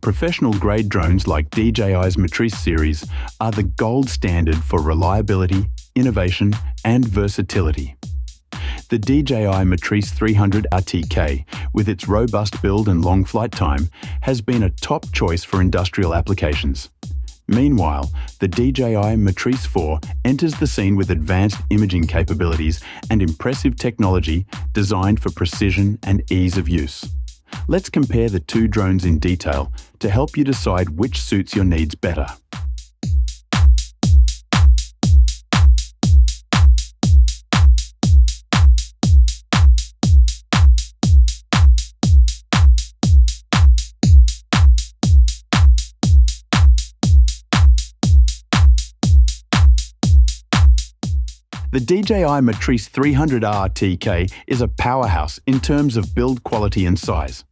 Professional-grade drones like DJI's Matrice series are the gold standard for reliability, innovation, and versatility. The DJI Matrice 300 RTK, with its robust build and long flight time, has been a top choice for industrial applications. Meanwhile, the DJI Matrice 4 enters the scene with advanced imaging capabilities and impressive technology designed for precision and ease of use. Let's compare the two drones in detail to help you decide which suits your needs better. The DJI Matrice 300 RTK is a powerhouse in terms of build quality and size.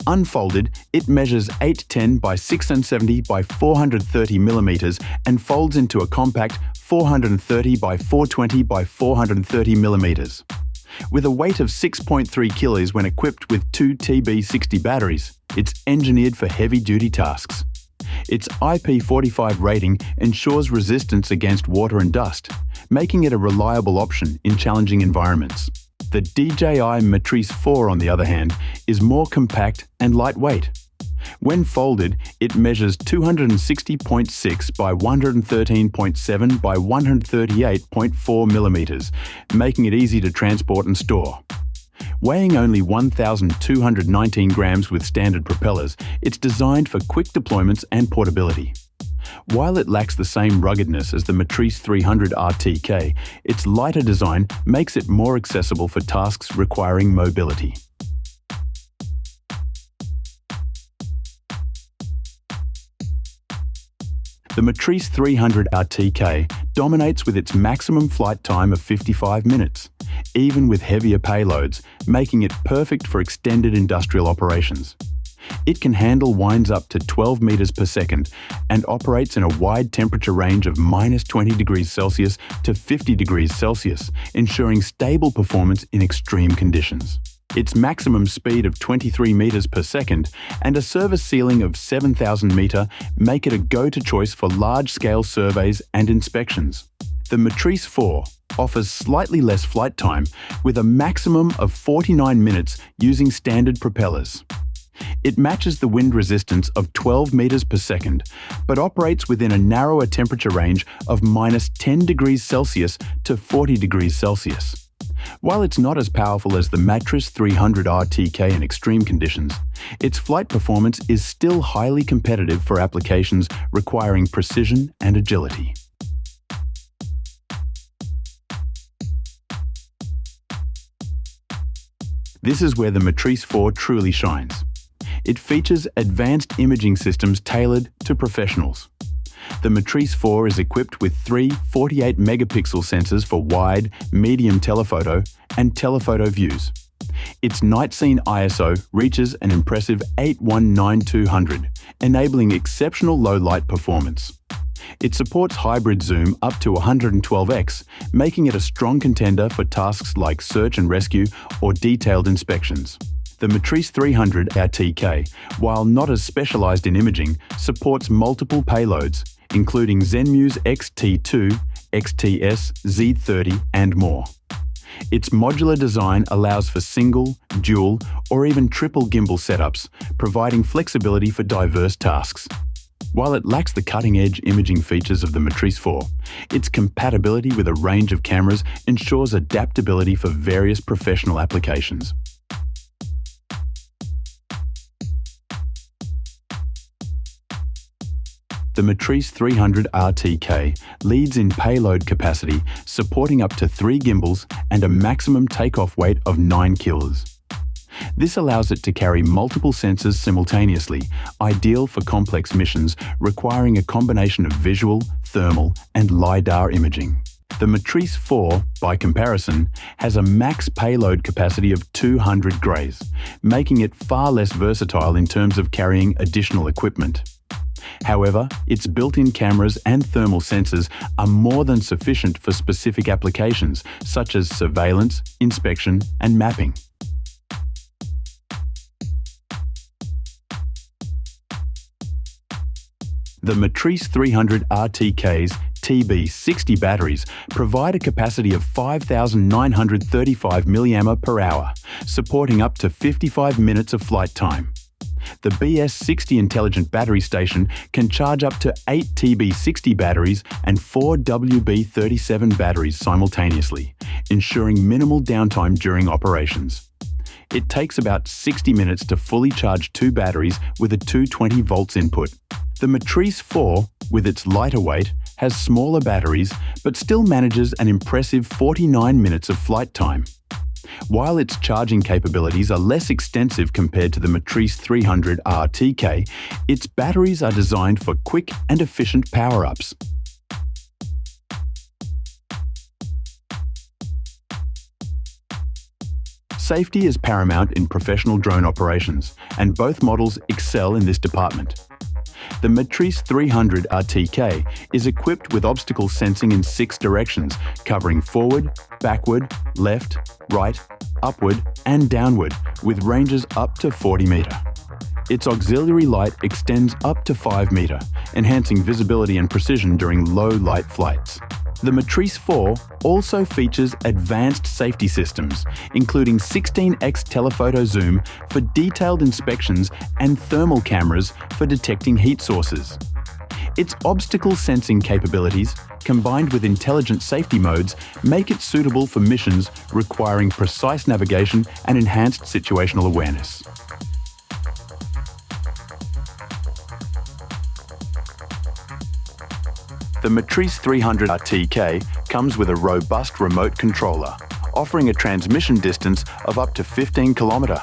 Unfolded, it measures 810 by 670 by 430 mm and folds into a compact 430 by 420 by 430 mm. With a weight of 6.3 kilos when equipped with two TB60 batteries, it's engineered for heavy-duty tasks. Its IP45 rating ensures resistance against water and dust, making it a reliable option in challenging environments. The DJI Matrice 4, on the other hand, is more compact and lightweight. When folded, it measures 260.6 by 113.7 by 138.4 millimeters, making it easy to transport and store. Weighing only 1,219 grams with standard propellers, it's designed for quick deployments and portability. While it lacks the same ruggedness as the Matrice 300 RTK, its lighter design makes it more accessible for tasks requiring mobility. The Matrice 300 RTK dominates with its maximum flight time of 55 minutes, even with heavier payloads, making it perfect for extended industrial operations. It can handle winds up to 12 meters per second and operates in a wide temperature range of -20 degrees Celsius to 50 degrees Celsius, ensuring stable performance in extreme conditions. Its maximum speed of 23 meters per second and a service ceiling of 7,000 meter make it a go-to choice for large-scale surveys and inspections. The Matrice 4 offers slightly less flight time with a maximum of 49 minutes using standard propellers. It matches the wind resistance of 12 meters per second, but operates within a narrower temperature range of -10 degrees Celsius to 40 degrees Celsius. While it's not as powerful as the Matrice 300 RTK in extreme conditions, its flight performance is still highly competitive for applications requiring precision and agility. This is where the Matrice 4 truly shines. It features advanced imaging systems tailored to professionals. The Matrice 4 is equipped with three 48-megapixel sensors for wide, medium telephoto and telephoto views. Its night scene ISO reaches an impressive 819-200, enabling exceptional low-light performance. It supports hybrid zoom up to 112x, making it a strong contender for tasks like search and rescue or detailed inspections. The Matrice 300 RTK, while not as specialized in imaging, supports multiple payloads, including Zenmuse XT2, XTS, Z30, and more. Its modular design allows for single, dual, or even triple gimbal setups, providing flexibility for diverse tasks. While it lacks the cutting-edge imaging features of the Matrice 4, its compatibility with a range of cameras ensures adaptability for various professional applications. The Matrice 300 RTK leads in payload capacity, supporting up to 3 gimbals and a maximum takeoff weight of 9 kilos. This allows it to carry multiple sensors simultaneously, ideal for complex missions requiring a combination of visual, thermal, and LiDAR imaging. The Matrice 4, by comparison, has a max payload capacity of 200 grays, making it far less versatile in terms of carrying additional equipment. However, its built-in cameras and thermal sensors are more than sufficient for specific applications, such as surveillance, inspection, and mapping. The Matrice 300 RTK's TB60 batteries provide a capacity of 5,935 mAh, supporting up to 55 minutes of flight time. The BS60 intelligent battery station can charge up to 8 TB60 batteries and 4 WB37 batteries simultaneously, ensuring minimal downtime during operations. It takes about 60 minutes to fully charge 2 batteries with a 220 volts input. The Matrice 4, with its lighter weight, has smaller batteries but still manages an impressive 49 minutes of flight time. While its charging capabilities are less extensive compared to the Matrice 300 RTK, its batteries are designed for quick and efficient power-ups. Safety is paramount in professional drone operations, and both models excel in this department. The Matrice 300 RTK is equipped with obstacle sensing in 6 directions, covering forward, backward, left, right, upward, and downward, with ranges up to 40 meters. Its auxiliary light extends up to 5 meters, enhancing visibility and precision during low light flights. The Matrice 4 also features advanced safety systems, including 16x telephoto zoom for detailed inspections and thermal cameras for detecting heat sources. Its obstacle sensing capabilities, combined with intelligent safety modes, make it suitable for missions requiring precise navigation and enhanced situational awareness. The Matrice 300 RTK comes with a robust remote controller, offering a transmission distance of up to 15 kilometers.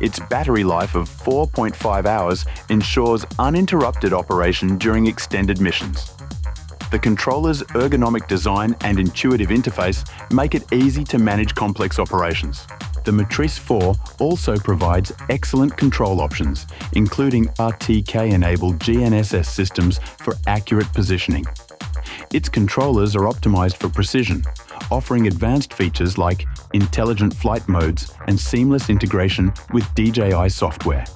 Its battery life of 4.5 hours ensures uninterrupted operation during extended missions. The controller's ergonomic design and intuitive interface make it easy to manage complex operations. The Matrice 4 also provides excellent control options, including RTK-enabled GNSS systems for accurate positioning. Its controllers are optimized for precision, offering advanced features like intelligent flight modes and seamless integration with DJI software.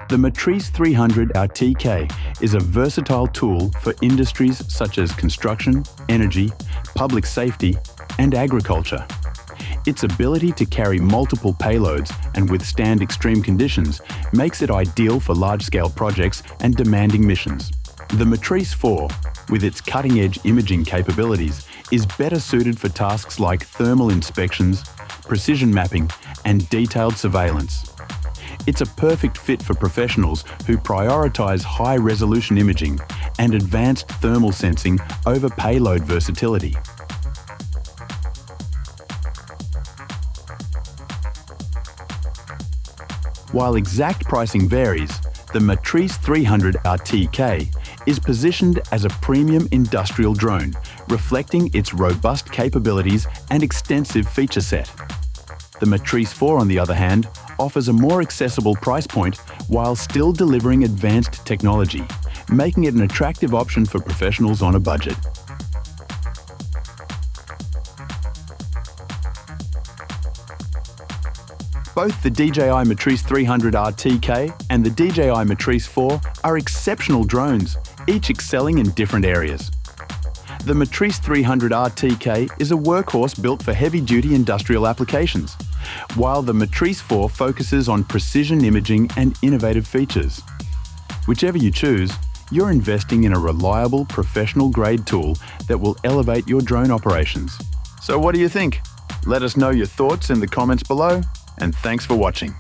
The Matrice 300 RTK is a versatile tool for industries such as construction, energy, public safety, and agriculture. Its ability to carry multiple payloads and withstand extreme conditions makes it ideal for large-scale projects and demanding missions. The Matrice 4, with its cutting-edge imaging capabilities, is better suited for tasks like thermal inspections, precision mapping, and detailed surveillance. It's a perfect fit for professionals who prioritize high-resolution imaging and advanced thermal sensing over payload versatility. While exact pricing varies, the Matrice 300 RTK is positioned as a premium industrial drone, reflecting its robust capabilities and extensive feature set. The Matrice 4, on the other hand, offers a more accessible price point while still delivering advanced technology, making it an attractive option for professionals on a budget. Both the DJI Matrice 300 RTK and the DJI Matrice 4 are exceptional drones, each excelling in different areas. The Matrice 300 RTK is a workhorse built for heavy-duty industrial applications, while the Matrice 4 focuses on precision imaging and innovative features. Whichever you choose, you're investing in a reliable, professional-grade tool that will elevate your drone operations. So what do you think? Let us know your thoughts in the comments below, and thanks for watching.